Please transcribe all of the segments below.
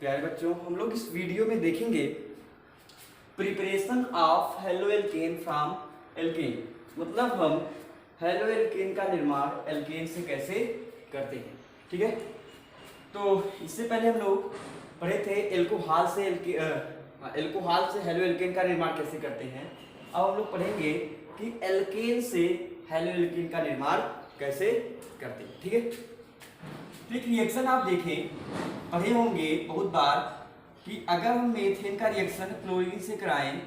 प्यारे बच्चों, हम लोग इस वीडियो में देखेंगे preparation of haloalkane from alkane. मतलब हम हेलो एल्केन का निर्माण एल्केन से कैसे करते हैं। ठीक है, तो इससे पहले हम लोग पढ़े थे एल्कोहल से हेलो एल्केन का निर्माण कैसे करते हैं। अब हम लोग पढ़ेंगे कि एल्केन से हेलो एल्केन का निर्माण कैसे करते हैं। ठीक है, तो एक रिएक्शन आप देखें, पढ़े होंगे बहुत बार कि अगर हम मीथेन का रिएक्शन क्लोरीन से कराएं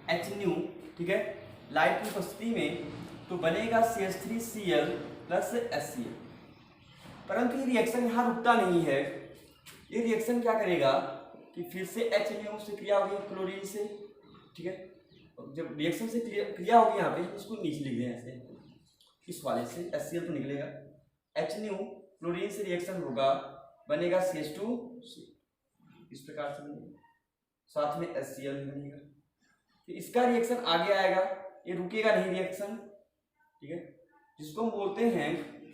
HNU, ठीक है, लाइट की उपस्थिति में, तो बनेगा CH3Cl प्लस HCl। परंतु ये रिएक्शन यहाँ रुकता नहीं है। ये रिएक्शन क्या करेगा कि फिर से HNU से क्रिया होगी क्लोरीन से। ठीक है, जब रिएक्शन से क्रिया होगी यहाँ पे, इसको नीचे लिख दें ऐसे, इस वाले से HCl तो निकलेगा, HNU क्लोरीन से रिएक्शन होगा, बनेगा CH2, इस प्रकार से बनेगा, साथ में HCl भी बनेगा। फिर इसका रिएक्शन आगे आएगा, ये रुकेगा नहीं रिएक्शन। ठीक है, जिसको हम बोलते हैं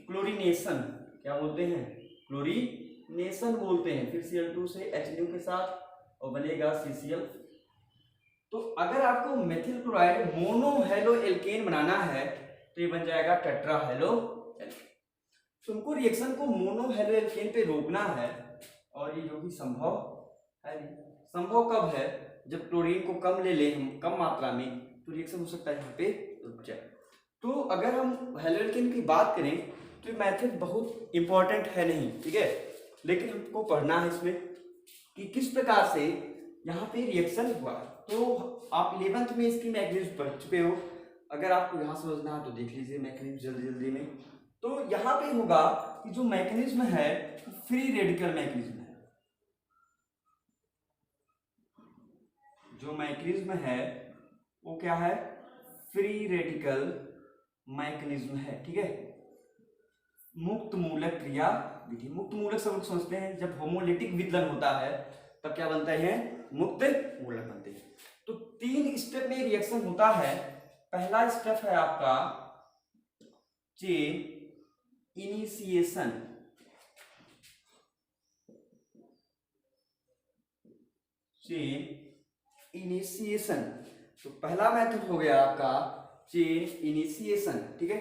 क्लोरीनेशन। क्या बोलते हैं? क्लोरीनेशन बोलते हैं। फिर Cl2 से HNU के साथ और बनेगा CCl। तो अगर आपको methyl chloride mono halo alkane बनाना है तो ये बन जाएगा टेट्रा हेलो एल्केन। तुमको रिएक्शन को मोनो हेलो एल्केन पे रोकना है, और ये जो कि संभव है नहीं। संभव कब है? जब क्लोरीन को कम ले लें हम, कम मात्रा में, तो रिएक्शन हो सकता है यहाँ पे रुक जाए। तो अगर हम हेलो एल्केन की बात करें तो ये मैथड बहुत इंपॉर्टेंट है नहीं, ठीक है, लेकिन हमको पढ़ना है इसमें कि किस प्रकार से यहाँ पे रिएक्शन हुआ। तो आप 11th में इसकी मैकेनिज्म पढ़ चुके हो। अगर आपको यहाँ समझना है तो देख लीजिए मैकेनिज्म जल्दी जल्दी में। तो यहाँ पे होगा कि जो मैकेनिज्म है फ्री रेडिकल मैकेनिज्म है। जो मैकेनिज्म है वो क्या है? फ्री रेडिकल मैकेनिज्म है। ठीक है, मुक्त मूलक क्रिया विधि। मुक्त मूलक सब लोग समझते हैं, जब होमोलिटिक विदलन होता है तब क्या बनता है? मुक्त मूलक बनते हैं। तो 3 स्टेप में रिएक्शन होता है। पहला स्टेप है आपका चेन इनिशिएशन। चेन इनिशिएशन, तो पहला मेथड हो गया आपका चेन इनिशिएशन। ठीक है,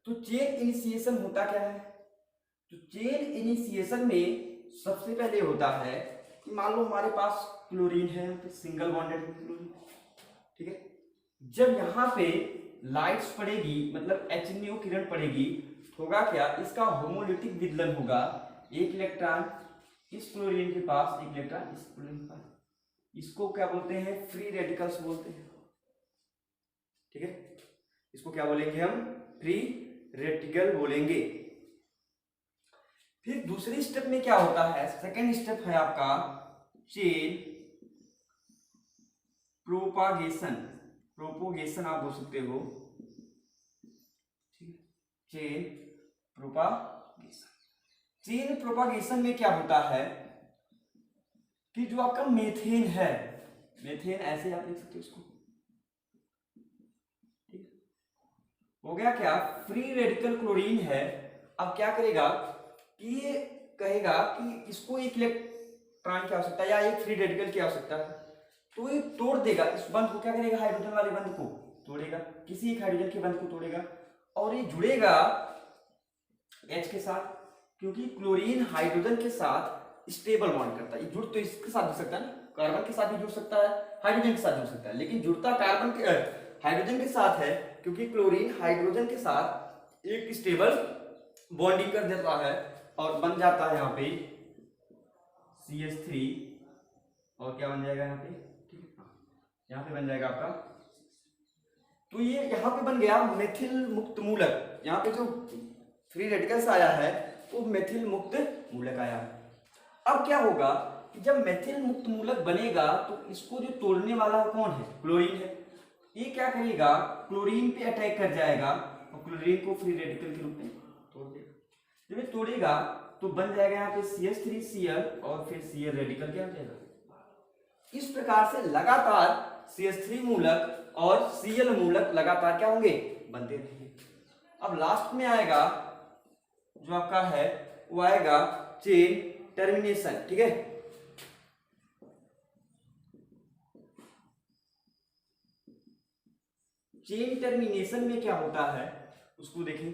तो चेन इनिशिएशन होता क्या है? तो चेन इनिशिएशन में सबसे पहले होता है कि मान लो हमारे पास क्लोरीन है, सिंगल बॉन्डेड क्लोरीन। ठीक है, जब यहाँ पे लाइट्स पड़ेगी, मतलब HNO किरण पड़ेगी, तो होगा क्या? इसका होमोलिटिक विदलन होगा। एक इलेक्ट्रॉन इस क्लोरीन के पास, एक इलेक्ट्रॉन इस क्लोरीन के पास। इसको क्या बोलते हैं? फ्री रेडिकल्स बोलते हैं। ठीक है, इसको क्या बोलेंगे हम? फ्री रेडिकल बोलेंगे। फिर दूसरे स्टेप में क्या होता है? सेकेंड स्टेप है आपका चेन प्रोपागेशन। प्रोपोगेशन आप बोल सकते हो। ठीक, चेन प्रोपागेशन। चेन प्रोपागेशन में क्या होता है कि जो आपका मेथेन है, मेथेन ऐसे आप लिख सकते हो इसको। ठीक, हो गया क्या? फ्री रेडिकल क्लोरीन है। अब क्या करेगा कि ये कहेगा कि इसको एक इलेक्ट्रॉन की आवश्यकता है या एक फ्री रेडिकल की आवश्यकता है, तो ये तोड़ देगा। इस बंध को क्या करेगा? हाइड्रोजन वाले बंध को तोड़ेगा, किसी एक हाइड्रोजन के बंध को तोड़ेगा, और ये जुड़ेगा H के साथ, क्योंकि क्लोरीन हाइड्रोजन के साथ स्टेबल बॉन्ड करता है। ये जुड़ तो इसके साथ जुड़ सकता है ना, कार्बन के साथ भी जुड़ सकता है, हाइड्रोजन के साथ जुड़ सकता है, लेकिन जुड़ता कार्बन के हाइड्रोजन के साथ है, क्योंकि क्लोरीन हाइड्रोजन के साथ एक स्टेबल बॉन्डिंग कर देता है और बन जाता है यहाँ पे CH3, और क्या बन जाएगा यहाँ पे? यहाँ पे बन जाएगा आपका, तो ये यहाँ पे बन गया मेथिल मुक्त मूलक। यहाँ पे जो फ्री रेडिकल्स आया है वो मेथिल मुक्त मूलक आया है। अब क्या होगा कि जब मेथिल मुक्त मूलक बनेगा तो इसको जो तोड़ने वाला कौन है? क्लोरीन है। ये क्या करेगा? क्लोरीन पे अटैक कर जाएगा और क्लोरीन को फ्री रेडिकल के रूप में तोड़ देगा। जब ये तोड़ेगा तो बन जाएगा यहाँ पे CH3Cl और फिर Cl रेडिकल क्या हो जाएगा? इस प्रकार से लगातार CH3 मूलक और Cl मूलक लगातार क्या होंगे? बनते रहेंगे। अब लास्ट में आएगा जो आपका है वो आएगा चेन टर्मिनेशन, ठीक है। चेन टर्मिनेशन में क्या होता है उसको देखें।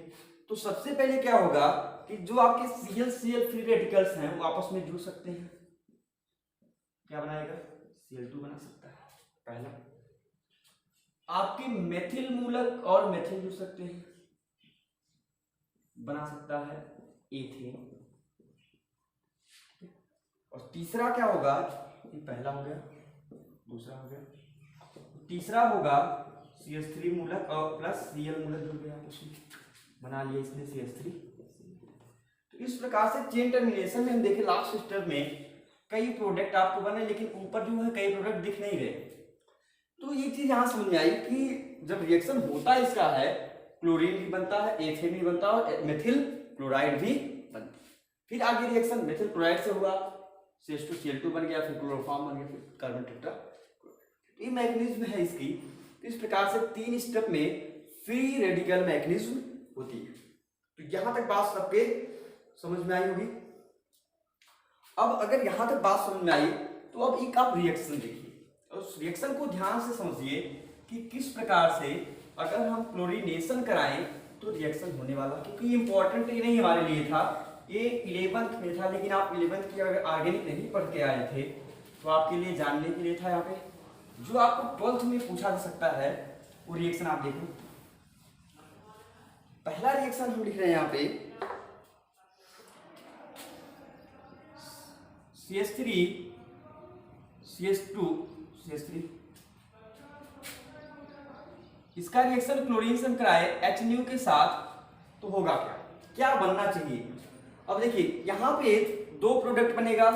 तो सबसे पहले क्या होगा कि जो आपके Cl फ्री रेडिकल्स हैं वो आपस में जुड़ सकते हैं। क्या बनाएगा? Cl2 बना सकता है पहला। आपके मेथिल मूलक और मेथिल जुड़ सकते हैं, बना सकता है एथेन। और तीसरा क्या होगा? ये पहला हो गया, दूसरा हो गया, तीसरा होगा CH3 मूलक और प्लस Cl मूलक जुड़ गया, उसमें बना लिया इसने CH3। तो इस प्रकार से चेन टर्मिनेशन में हम देखें लास्ट स्टेप में कई प्रोडक्ट आपको बने, लेकिन ऊपर जो है कई प्रोडक्ट दिख नहीं रहे। तो ये चीज यहां समझ में आई कि जब रिएक्शन होता है इसका है, क्लोरीन भी बनता है, एथेन भी बनता है और मेथिल क्लोराइड भी बनता है। फिर आगे रिएक्शन मेथिल क्लोराइड से हुआ, CH2Cl2 बन गया, फिर क्लोरोफॉर्म बन गया, फिर कार्बन टेट्रा। ये मैकेनिज्म है इसकी। तो इस प्रकार से 3 स्टेप में फ्री रेडिकल मैकेनिज्म होती है। तो यहां तक बात सबके समझ में आई होगी। अब अगर यहां तक बात समझ में आई तो अब एक आप रिएक्शन देखिए और उस रिएक्शन को ध्यान से समझिए कि किस प्रकार से अगर हम क्लोरीनेशन कराएं तो रिएक्शन होने वाला। क्योंकि इंपॉर्टेंट ये नहीं हमारे लिए था, ये 11th में था, लेकिन आप 11th की अगर ऑर्गेनिक नहीं पढ़ के आए थे तो आपके लिए जानने के लिए था। यहाँ पे जो आपको 12th में पूछा जा सकता है वो रिएक्शन आप देखो। पहला रिएक्शन हम लिख रहे हैं यहाँ पे CH3 CH2 CH3। इसका रिएक्शन क्लोरीन से हम कराए HNO के साथ तो होगा क्या, क्या बनना चाहिए? अब देखिए यहाँ पे 2 प्रोडक्ट बनेगा,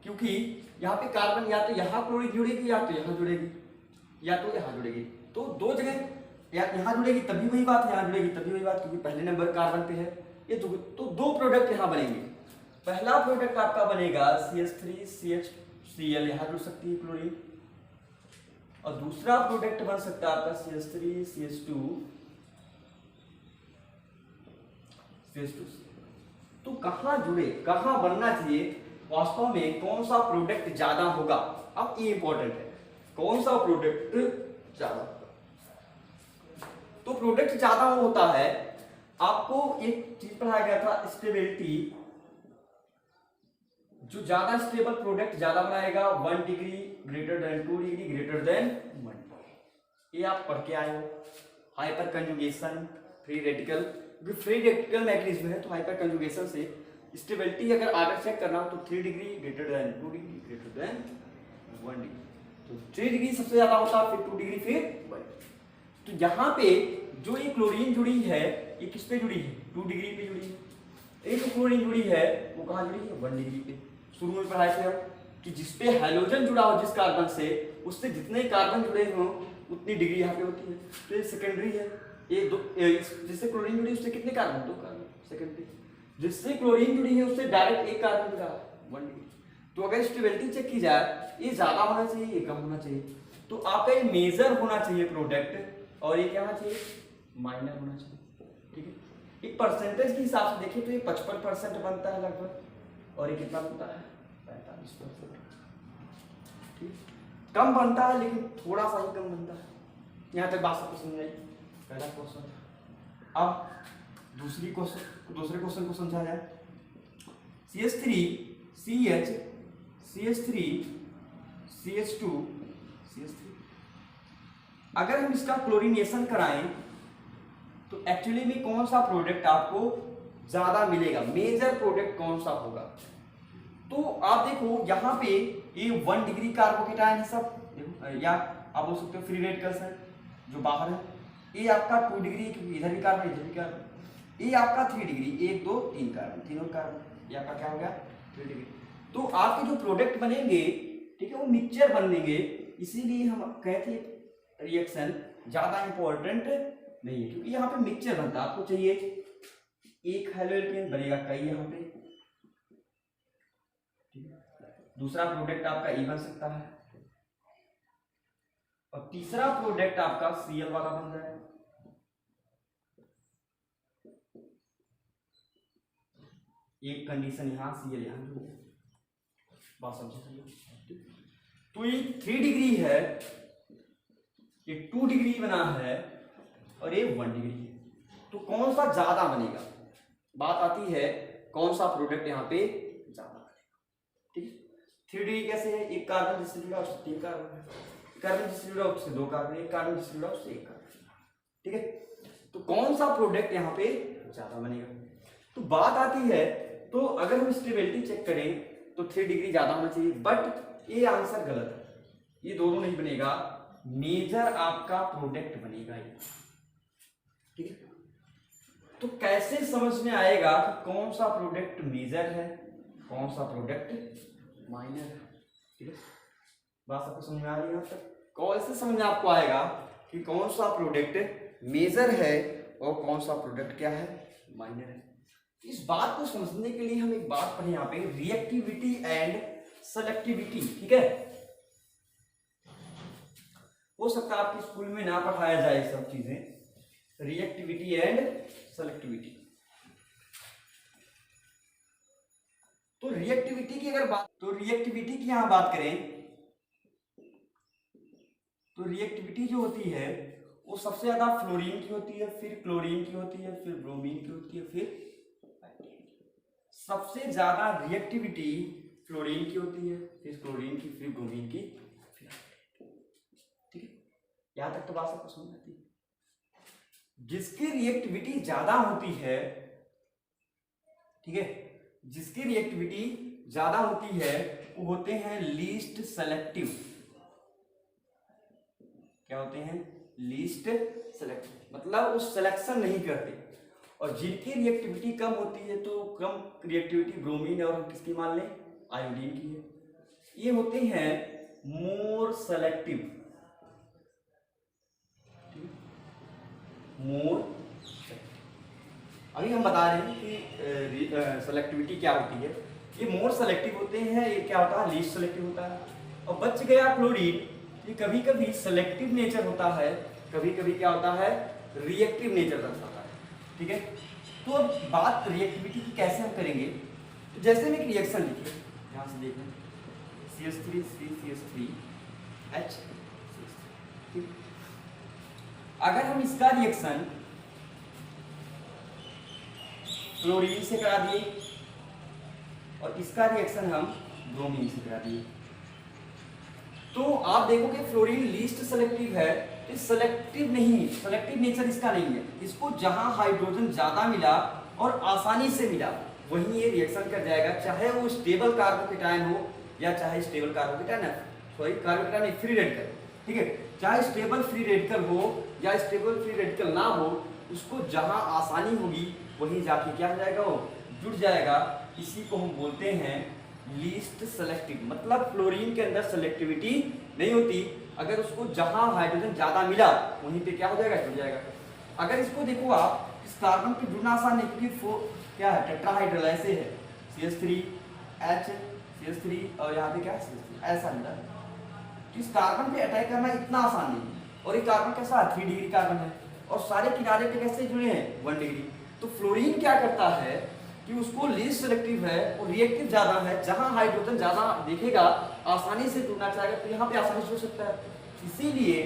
क्योंकि यहाँ पे कार्बन या तो यहाँ क्लोरीन जुड़ेगी या तो यहाँ जुड़ेगी या तो यहाँ जुड़ेगी। तो 2 जगह या यहाँ जुड़ेगी तभी वही बात, यहाँ जुड़ेगी तभी वही बात, क्योंकि पहले नंबर कार्बन पे है ये। तो 2 प्रोडक्ट यहाँ बनेंगे। पहला प्रोडक्ट आपका बनेगा CH3 CHCl, यहाँ जुड़ सकती है क्लोरीन, और दूसरा प्रोडक्ट बन सकता है आपका CH3 CH2 CH2। तो कहाँ जुड़े, कहाँ बनना चाहिए, वास्तव में कौन सा प्रोडक्ट ज्यादा होगा? अब ये इंपॉर्टेंट है, कौन सा प्रोडक्ट ज्यादा होगा। तो प्रोडक्ट ज्यादा होता है, आपको एक चीज पढ़ाया गया था स्टेबिलिटी। जो ज्यादा स्टेबल प्रोडक्ट ज्यादा बनाएगा 1 degree greater than 2 degree greater than 1। ये आप पढ़ के आए हो। Hyper conjugation free radical, free radical mechanism है, तो हाइपर कंजुगेशन से स्टेबिलिटी अगर आगे चेक करना हो तो 3 degree greater than 2 degree greater than 1 degree. तो 3 डिग्री सबसे ज्यादा होता है, फिर 2 डिग्री, फिर 1। तो यहाँ पे जो ये क्लोरीन जुड़ी है ये किस पे जुड़ी है? 2 डिग्री पे जुड़ी है। एक क्लोरीन जुड़ी है वो कहाँ जुड़ी है? 1 डिग्री पे। शुरू में पढ़ाए थे हम कि जिसपे हाइड्रोजन जुड़ा हो जिस कार्बन से, उससे जितने कार्बन जुड़े हों उतनी डिग्री यहाँ पे होती है। तो ये सेकेंडरी है। ये जिससे क्लोरीन जुड़ी उससे कितने कार्बन? 2 carbon, secondary. जिससे क्लोरीन जुड़ी है उससे डायरेक्ट 1 कार्बन जुड़ा है, 1 डिग्री। तो अगर स्टेबिलिटी चेक की जाए, ये ज्यादा होना चाहिए, ये कम होना चाहिए। तो आपका ये मेजर होना चाहिए प्रोडक्ट, और ये क्या होना चाहिए? माइनर होना चाहिए। ठीक है, एक परसेंटेज के हिसाब से देखिए तो ये 55% बनता है लगभग, और ये कितना बनता है? 45%। ठीक, कम बनता है लेकिन थोड़ा सा ही कम बनता है। यहाँ तक बात सबको समझ आई? पहला क्वेश्चन। अब दूसरे क्वेश्चन को समझा जाए। CH3 CH CH3 CH2 CH3। अगर हम इसका क्लोरीनेशन कराएं तो एक्चुअली में कौन सा प्रोडक्ट आपको ज्यादा मिलेगा, मेजर प्रोडक्ट कौन सा होगा? तो आप देखो यहाँ पे ये 1 डिग्री कार्बोकेटायन है सब, या आप बोल सकते हो फ्री रेडिकल्स है जो बाहर है। ये आपका 2 डिग्री, क्योंकि इधर भी कार्बन इधर भी कार्बन। ये आपका 3 डिग्री, 1 2 3 कार्बन, तीनों कार्बन। ये आपका क्या हो गया? 3 डिग्री। तो आपके जो प्रोडक्ट बनेंगे, ठीक है, वो मिक्सचर बनेंगे। इसीलिए हम कहते हैं रिएक्शन ज्यादा इंपॉर्टेंट नहीं है, क्योंकि यहाँ पे मिक्सचर बनता है। आपको चाहिए एक हेलोएल्केन बनेगा कई यहाँ पे, दूसरा प्रोडक्ट आपका ई बन सकता है, और तीसरा प्रोडक्ट आपका Cl वाला बन जाए। एक कंडीशन यहाँ, Cl यहाँ जुड़ गया। बात समझे? तो ये 3 डिग्री है, ये 2 डिग्री बना है और ये 1 डिग्री है, तो कौन सा ज्यादा बनेगा? बात आती है कौन सा प्रोडक्ट यहाँ पे ज्यादा बनेगा। ठीक है, 3 डिग्री कैसे है? एक कार्बन डिस्ट्रीब्यूट उससे 3 कार्बन, कार्बन डिस्ट्रीब्यूट उससे 2 कार्बन, एक कार्बन डिस्ट्रीब्यूट उससे 1 कार्बन। ठीक है, तो कौन सा प्रोडक्ट यहाँ पे ज्यादा बनेगा? तो बात आती है, तो अगर हम स्टेबिलिटी चेक करें तो 3 डिग्री ज्यादा होना चाहिए, बट ये आंसर गलत है, ये दोनों नहीं बनेगा, मेजर आपका प्रोडक्ट बनेगा ये। ठीक है, तो कैसे समझ में आएगा कि कौन सा प्रोडक्ट मेजर है, कौन सा प्रोडक्ट माइनर है? ठीक है, बात आपको समझ में आ रही है? यहाँ तक कैसे समझ में आपको आएगा कि कौन सा प्रोडक्ट मेजर है और कौन सा प्रोडक्ट क्या है, माइनर है? इस बात को समझने के लिए हम एक बात पढ़े यहाँ पे, रिएक्टिविटी एंड सेलेक्टिविटी। ठीक है, हो सकता है आपके स्कूल में ना पढ़ाया जाए ये सब चीजें, रिएक्टिविटी एंड सेलेक्टिविटी। तो रिएक्टिविटी की अगर बात, तो रिएक्टिविटी की यहां बात करें तो रिएक्टिविटी जो होती है वो सबसे ज्यादा फ्लोरीन की होती है, फिर क्लोरीन की होती है, फिर ब्रोमीन की होती है, फिर सबसे ज्यादा रिएक्टिविटी फ्लोरीन की होती है, फिर क्लोरीन की, फिर ब्रोमीन की, फिर। ठीक है, यहां तक तो बात सबको समझ आती है। जिसकी रिएक्टिविटी ज्यादा होती है, ठीक है, जिसकी रिएक्टिविटी ज्यादा होती है वो होते हैं लीस्ट सेलेक्टिव। क्या होते हैं? लीस्ट सेलेक्टिव, मतलब वो सिलेक्शन नहीं करते। और जिनकी रिएक्टिविटी कम होती है, तो कम रिएक्टिविटी ब्रोमीन और किसकी मान लें, आयोडीन की है, ये होते हैं मोर सेलेक्टिव। मोर, अभी हम बता रहे हैं कि सेलेक्टिविटी क्या होती है। ये मोर सेलेक्टिव होते हैं, ये क्या होता है, लीस्ट सेलेक्टिव होता है। और बच गया क्लोरीन, ये कभी कभी सेलेक्टिव नेचर होता है, कभी कभी क्या होता है, रिएक्टिव नेचर दर्शाता है। ठीक है, तो अब बात रिएक्टिविटी की कैसे हम करेंगे, तो जैसे हम एक रिएक्शन लिखे, ध्यान से देखें, CH3 CH3 H। ठीक, अगर हम इसका रिएक्शन क्लोरीन से करा दिए और इसका रिएक्शन हम ब्रोमीन से करा दिए, तो आप देखोगे फ्लोरीन लीस्ट सेलेक्टिव है, इस सेलेक्टिव नहीं, सेलेक्टिव नेचर इसका नहीं है। इसको जहां हाइड्रोजन ज्यादा मिला और आसानी से मिला वहीं ये रिएक्शन कर जाएगा, चाहे वो स्टेबल कार्बोकेटायन हो या चाहे stable carbocation, sorry carbocation free radical. ठीक है, चाहे स्टेबल फ्री रेडिकल हो या स्टेबल फ्री रेडिकल ना हो, उसको जहां आसानी होगी वहीं जाके क्या हो जाएगा, वो जुड़ जाएगा। इसी को हम बोलते हैं लीस्ट सेलेक्टिव, मतलब फ्लोरीन के अंदर सेलेक्टिविटी नहीं होती, अगर उसको जहां हाइड्रोजन ज्यादा मिला वहीं पे क्या हो जाएगा, जुड़ जाएगा। अगर इसको देखो आप, इस कार्बन पे जुड़ना आसान है क्योंकि क्या है, टेट्राहाइड्रल ऐसे है, CH3H CH3 और यहाँ पे क्या है, CH3 ऐसा मिला है। तो इस कार्बन पे अटैक करना इतना आसान नहीं है। और ये कार्बन कैसा है, 3 डिग्री कार्बन है और सारे किनारे पे कैसे जुड़े हैं, 1 डिग्री। तो फ्लोरीन क्या करता है कि उसको लीस्ट सेलेक्टिव है और रिएक्टिव ज्यादा है, जहां हाइड्रोजन ज्यादा देखेगा आसानी से जुड़ना चाहेगा तो यहाँ पे आसानी से जुड़ सकता है, इसीलिए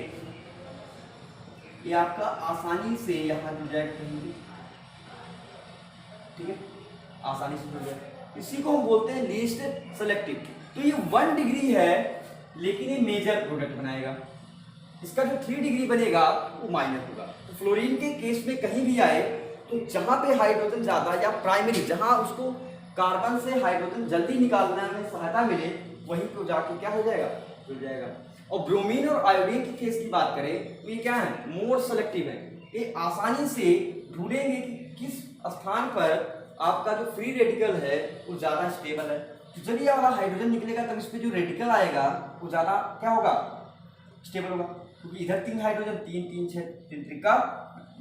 ये आपका आसानी से यहाँ जुड़ जाएगा कहीं भी। ठीक है, आसानी से जुड़ जाएगा, इसी को हम बोलते हैं लीस्ट सेलेक्टिव। तो ये 1 डिग्री है लेकिन ये मेजर प्रोडक्ट बनाएगा, इसका जो 3 डिग्री बनेगा वो माइनर होगा। तो फ्लोरीन के केस में कहीं भी आए तो जहां पे हाइड्रोजन ज्यादा या प्राइमरी, जहां उसको कार्बन से हाइड्रोजन जल्दी निकालने में सहायता मिले, वहीं पे जाके क्या हो जाएगा, जुड़ जाएगा। और ब्रोमीन और आयोडीन के केस की बात करें तो ये क्या है, मोर सेलेक्टिव है, ये आसानी से ढूंढेंगे कि किस स्थान पर आपका जो फ्री रेडिकल है वो ज्यादा स्टेबल है। तो जब ये वाला हाइड्रोजन निकलेगा तब इस पे जो रेडिकल आएगा वो ज्यादा क्या होगा, स्टेबल होगा, क्योंकि इधर 3 हाइड्रोजन, 3 3 6 3 त्रिका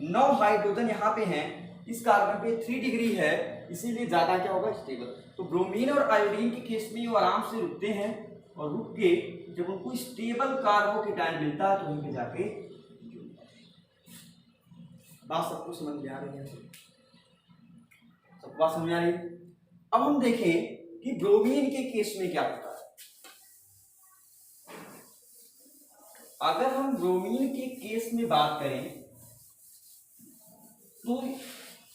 9 हाइड्रोजन यहाँ पे हैं, इस कार्बन पे 3 डिग्री है, इसीलिए ज्यादा क्या होगा, स्टेबल। तो ब्रोमीन और आयोडीन के केस में वो आराम से रुकते हैं और रुक के जब उनको स्टेबल कार्बोकेटायन मिलता है तो वहीं पे जाके, बात सबको समझ में आ रही है, सबको बात समझ में आ रही है। अब हम देखें कि ब्रोमीन के केस में क्या होता है। अगर हम ब्रोमीन के केस में बात करें तो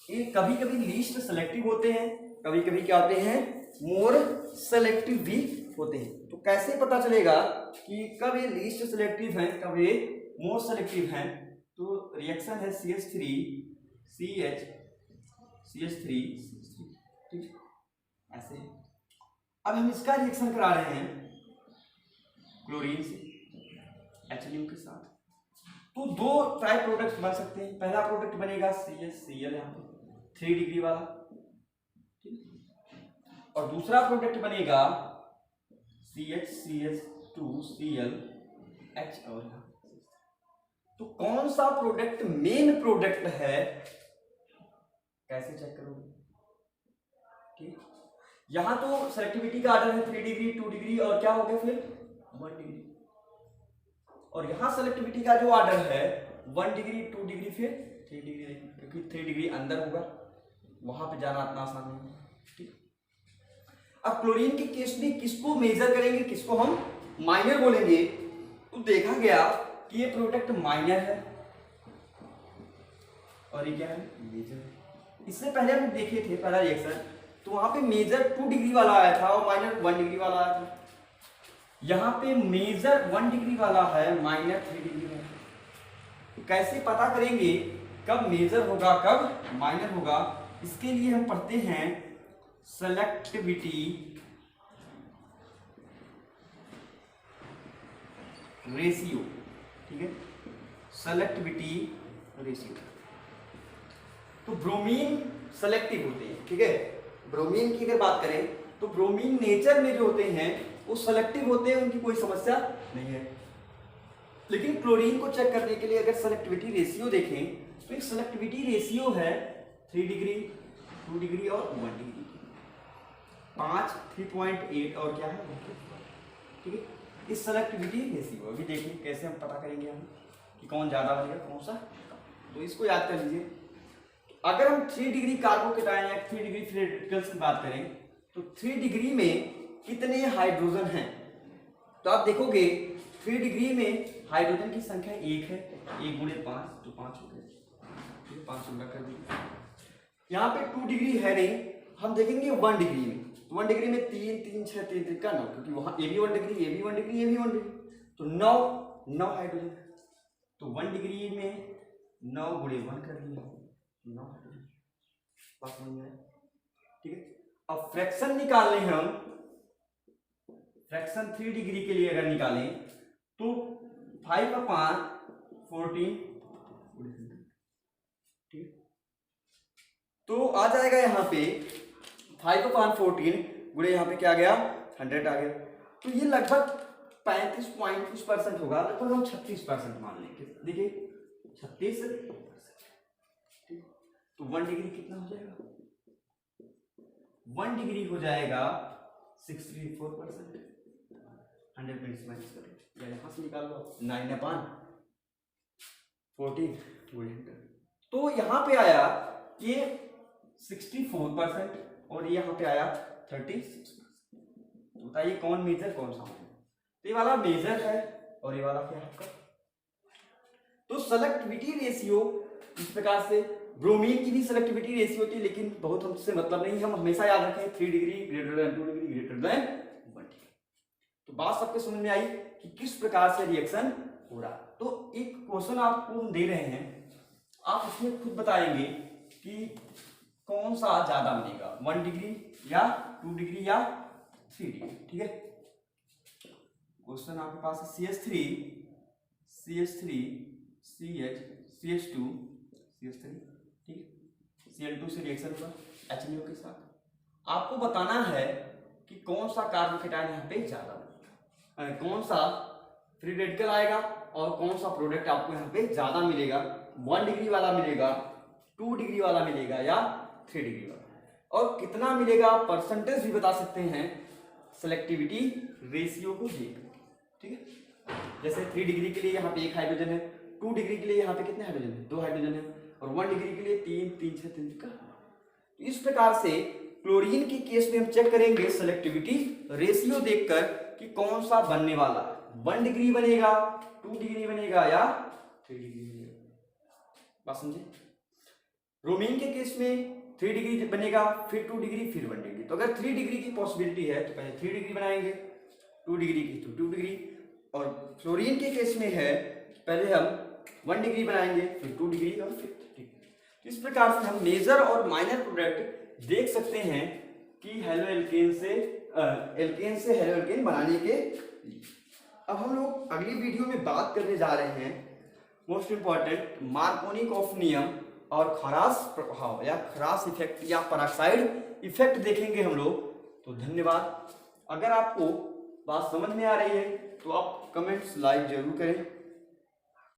ये कभी कभी लीस्ट सेलेक्टिव होते हैं, कभी कभी क्या होते हैं, मोर सेलेक्टिव भी होते हैं। तो कैसे पता चलेगा कि कब ये लीस्ट सेलेक्टिव है, कब ये मोर सेलेक्टिव है? तो रिएक्शन है CH3 CH CH3 ठीक ऐसे। अब हम इसका रिएक्शन करा रहे हैं क्लोरीन से HNO के साथ, तो दो टाइप प्रोडक्ट बन सकते हैं। पहला प्रोडक्ट बनेगा CHCl यहाँ पे 3 डिग्री वाला, और दूसरा प्रोडक्ट बनेगा CHCH2Cl H और यहाँ। तो कौन सा प्रोडक्ट मेन प्रोडक्ट है कैसे चेक करोगे? ठीक, यहां तो सेलेक्टिविटी का ऑर्डर है 3 डिग्री 2 डिग्री और क्या हो गया फिर 1 डिग्री, और यहां सेलेक्टिविटी का जो ऑर्डर है 1 डिग्री 2 डिग्री फिर 3 डिग्री, क्योंकि 3 डिग्री अंदर होगा, वहां पे जाना इतना आसान नहीं है। ठीक, अब क्लोरीन के केस में किसको मेजर करेंगे, किसको हम माइनर बोलेंगे? तो देखा गया कि ये प्रोडक्ट माइनर है और ये क्या है, मेजर है। इससे पहले हम देखे थे पहला रिएक्शन, तो वहां पे मेजर 2 डिग्री वाला आया था और माइनर 1 डिग्री वाला आया था। यहाँ पे मेजर 1 डिग्री वाला है, माइनर 3 डिग्री वाला। तो कैसे पता करेंगे कब मेजर होगा कब माइनर होगा? इसके लिए हम पढ़ते हैं सेलेक्टिविटी रेशियो। ठीक है, सेलेक्टिविटी रेशियो। तो ब्रोमीन सेलेक्टिव होते हैं। ठीक है, ब्रोमीन की अगर बात करें तो ब्रोमीन नेचर में जो होते हैं वो सेलेक्टिव होते हैं, उनकी कोई समस्या नहीं है। लेकिन क्लोरीन को चेक करने के लिए अगर सेलेक्टिविटी रेशियो देखें तो एक सेलेक्टिविटी रेशियो है 3 डिग्री 2 डिग्री और 1 डिग्री, 5 3.8 और क्या है। ठीक है, इस सेलेक्टिविटी रेशियो अभी देखिए कैसे हम पता करेंगे हम कि कौन ज्यादा बनेगा कौन सा। तो इसको याद कर लीजिए, अगर हम 3 डिग्री कार्बोकेटायन या 3 डिग्री फ्री रेडिकल्स की बात करें तो 3 डिग्री में कितने हाइड्रोजन हैं? तो आप देखोगे 3 डिग्री में हाइड्रोजन की संख्या 1 है, 1 गुणे 5 तो 5 हो गए, 5 गुना कर दीजिए। यहाँ पे 2 डिग्री है नहीं, हम देखेंगे 1 डिग्री में, तो 1 डिग्री में 3 3 6 3 3 का 9, क्योंकि वहां ये भी 1 डिग्री ये भी 1 डिग्री ये भी 1 डिग्री, तो 9 हाइड्रोजन है। तो 1 डिग्री में 9 गुणे 1 कर दिया, 9 हाइड्रोजन। बात समझ में आया? ठीक है, अब फ्रैक्शन निकालने हम, फ्रैक्शन 3 डिग्री के लिए अगर निकालें तो 5/14, ठीक, तो आ जाएगा यहाँ पे 5/14 गुणे यहाँ पे क्या आ गया 100 आ गया। तो ये लगभग 35.कुछ% होगा, लगभग हम 36% मान लेंगे। देखिए 36%, तो 1 डिग्री कितना हो जाएगा? 1 डिग्री हो जाएगा 64%। 100 में माइनस करें या यहां से निकाल लो 9/14 तो यहां पे आया ये 64% और ये यहां पे आया 36%। बताइए कौन मेजर कौन सा? तो ये वाला मेजर है और ये वाला क्या है आपका? तो सेलेक्टिविटी रेशियो इस प्रकार से, ब्रोमीन की भी सेलेक्टिविटी रेशियो होती है, लेकिन बहुत हमसे मतलब नहीं, हम हमेशा याद रखें 3 degree greater than 2 degree greater than 1 degree. तो बात सबके समझ में आई कि किस प्रकार से रिएक्शन हो रहा। तो एक क्वेश्चन आपको दे रहे हैं, आप उसमें खुद बताएंगे कि कौन सा ज्यादा बनेगा, 1 डिग्री या 2 डिग्री या 3 डिग्री। ठीक है, क्वेश्चन आपके पास है CH3 CH CH2 CH3, ठीक, Cl2 से रिएक्शन होगा HNO के साथ। आपको बताना है कि कौन सा कार्बोकेटायन यहाँ पे ज्यादा बनेगा, कौन सा फ्री रेडिकल आएगा और कौन सा प्रोडक्ट आपको यहाँ पे ज्यादा मिलेगा, 1 डिग्री वाला मिलेगा, 2 डिग्री वाला मिलेगा या 3 डिग्री वाला, और कितना मिलेगा परसेंटेज भी बता सकते हैं सेलेक्टिविटी रेशियो को देख। ठीक है, जैसे 3 डिग्री के लिए यहाँ पे 1 हाइड्रोजन है, 2 डिग्री के लिए यहाँ पे कितने हाइड्रोजन है, 2 हाइड्रोजन है, और 1 डिग्री के लिए 3 3 6 3 का। इस प्रकार से क्लोरीन के केस में हम चेक करेंगे सेलेक्टिविटी रेशियो देखकर कि कौन सा बनने वाला है, 1 डिग्री बनेगा, 2 डिग्री बनेगा या 3 डिग्री बनेगा। बात समझे? ब्रोमीन के केस में 3 डिग्री बनेगा, फिर 2 डिग्री, फिर 1 डिग्री। तो अगर 3 डिग्री की पॉसिबिलिटी है तो पहले 3 डिग्री बनाएंगे, 2 डिग्री की तो 2 डिग्री, और फ्लोरीन के केस में है पहले हम 1 डिग्री बनाएंगे, फिर 2 डिग्री और फिर 3 डिग्री। तो इस प्रकार से हम मेजर और माइनर प्रोडक्ट देख सकते हैं कि हेलो एल्केन से हेलो एल्केन बनाने के लिए। अब हम लोग अगली वीडियो में बात करने जा रहे हैं मोस्ट इंपॉर्टेंट मार्कोनी ऑफ नियम और खरास प्रभाव या खरास इफेक्ट या पेरोक्साइड इफेक्ट देखेंगे हम लोग। तो धन्यवाद। अगर आपको बात समझ में आ रही है तो आप कमेंट्स लाइक जरूर करें।